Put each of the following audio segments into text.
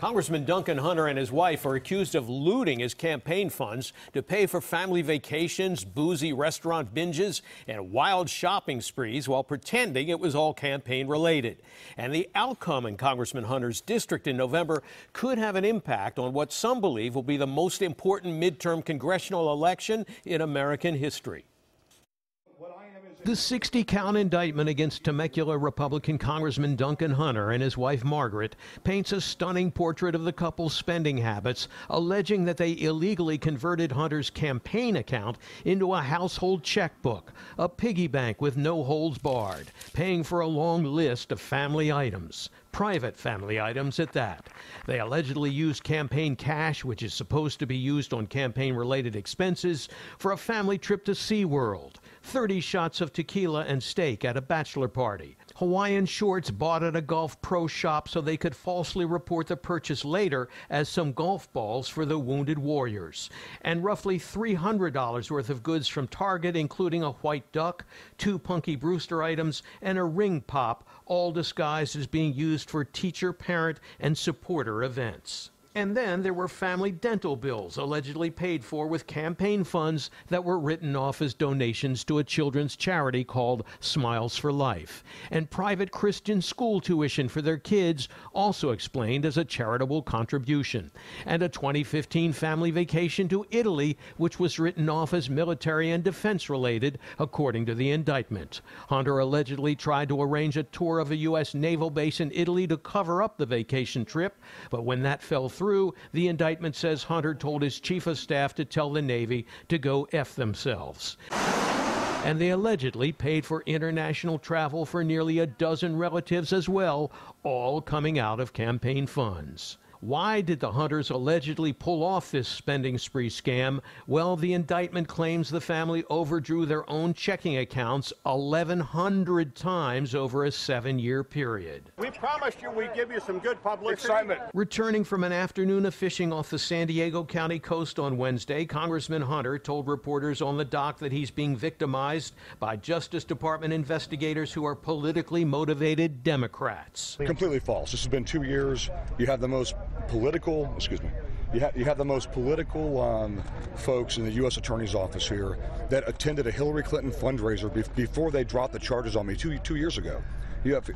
Congressman Duncan Hunter and his wife are accused of looting his campaign funds to pay for family vacations, boozy restaurant binges, and wild shopping sprees while pretending it was all campaign related. And the outcome in Congressman Hunter's district in November could have an impact on what some believe will be the most important midterm congressional election in American history. The 60-count indictment against Temecula Republican Congressman Duncan Hunter and his wife Margaret paints a stunning portrait of the couple's spending habits, alleging that they illegally converted Hunter's campaign account into a household checkbook, a piggy bank with no holds barred, paying for a long list of family items. Private family items at that. They allegedly used campaign cash, which is supposed to be used on campaign-related expenses, for a family trip to SeaWorld, 30 shots of tequila and steak at a bachelor party, Hawaiian shorts bought at a golf pro shop so they could falsely report the purchase later as some golf balls for the wounded warriors, and roughly $300 worth of goods from Target, including a white duck, 2 Punky Brewster items, and a ring pop, all disguised as being used for teacher, parent, and supporter events. And then there were family dental bills allegedly paid for with campaign funds that were written off as donations to a children's charity called Smiles for Life, and private Christian school tuition for their kids, also explained as a charitable contribution, and a 2015 family vacation to Italy, which was written off as military and defense related, according to the indictment. Hunter allegedly tried to arrange a tour of a U.S. naval base in Italy to cover up the vacation trip, but when that fell through, the indictment says Hunter told his chief of staff to tell the Navy to go F themselves. And they allegedly paid for international travel for nearly a dozen relatives as well, all coming out of campaign funds. Why did the Hunters allegedly pull off this spending spree scam? Well, the indictment claims the family overdrew their own checking accounts 1,100 times over a 7-year period. We promised you we'd give you some good publicity. Excitement. Returning from an afternoon of fishing off the San Diego County coast on Wednesday, Congressman Hunter told reporters on the dock that he's being victimized by Justice Department investigators who are politically motivated Democrats. Completely false. This has been 2 years. You have the most political, you have the most political folks in the U.S. Attorney's Office here that attended a Hillary Clinton fundraiser before they dropped the charges on me two years ago. You have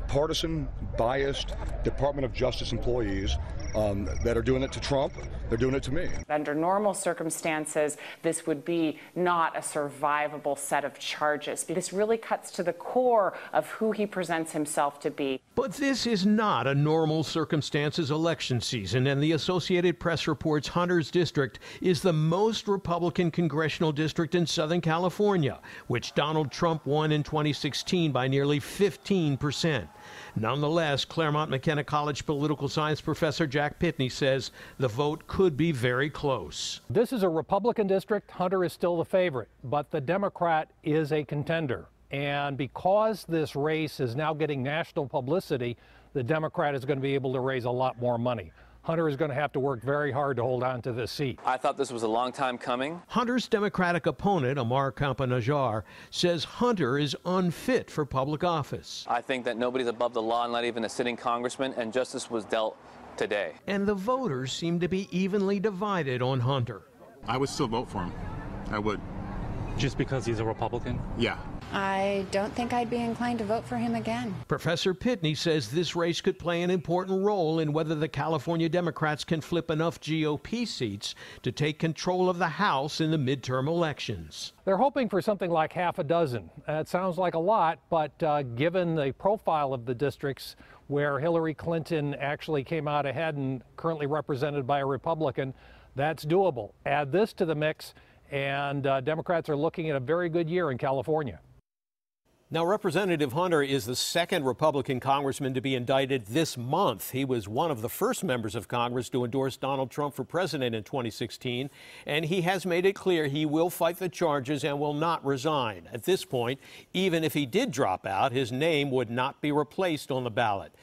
partisan, biased Department of Justice employees that are doing it to Trump. They're doing it to me. Under normal circumstances, this would be not a survivable set of charges. This really cuts to the core of who he presents himself to be. But this is not a normal circumstances election season, and the Associated Press reports Hunter's district is the most Republican congressional district in Southern California, which Donald Trump won in 2016 by nearly 15%. Nonetheless, Claremont McKenna College political science professor Jack Pitney says the vote could be very close. This is a Republican district. Hunter is still the favorite, but the Democrat is a contender. And because this race is now getting national publicity, the Democrat is going to be able to raise a lot more money. Hunter is going to have to work very hard to hold on to this seat. I thought this was a long time coming. Hunter's Democratic opponent, Amar Campa-Najjar, says Hunter is unfit for public office. I think that nobody's above the law, not even a sitting congressman, and justice was dealt today. And the voters seem to be evenly divided on Hunter. I would still vote for him. I would. Just because he's a Republican? Yeah. I don't think I'd be inclined to vote for him again. Professor Pitney says this race could play an important role in whether the California Democrats can flip enough GOP seats to take control of the House in the midterm elections. They're hoping for something like half a dozen. It sounds like a lot, but given the profile of the districts where Hillary Clinton actually came out ahead and currently represented by a Republican, that's doable. Add this to the mix, and Democrats are looking at a very good year in California. Now, Representative Hunter is the second Republican congressman to be indicted this month. He was one of the first members of Congress to endorse Donald Trump for president in 2016, and he has made it clear he will fight the charges and will not resign. At this point, even if he did drop out, his name would not be replaced on the ballot.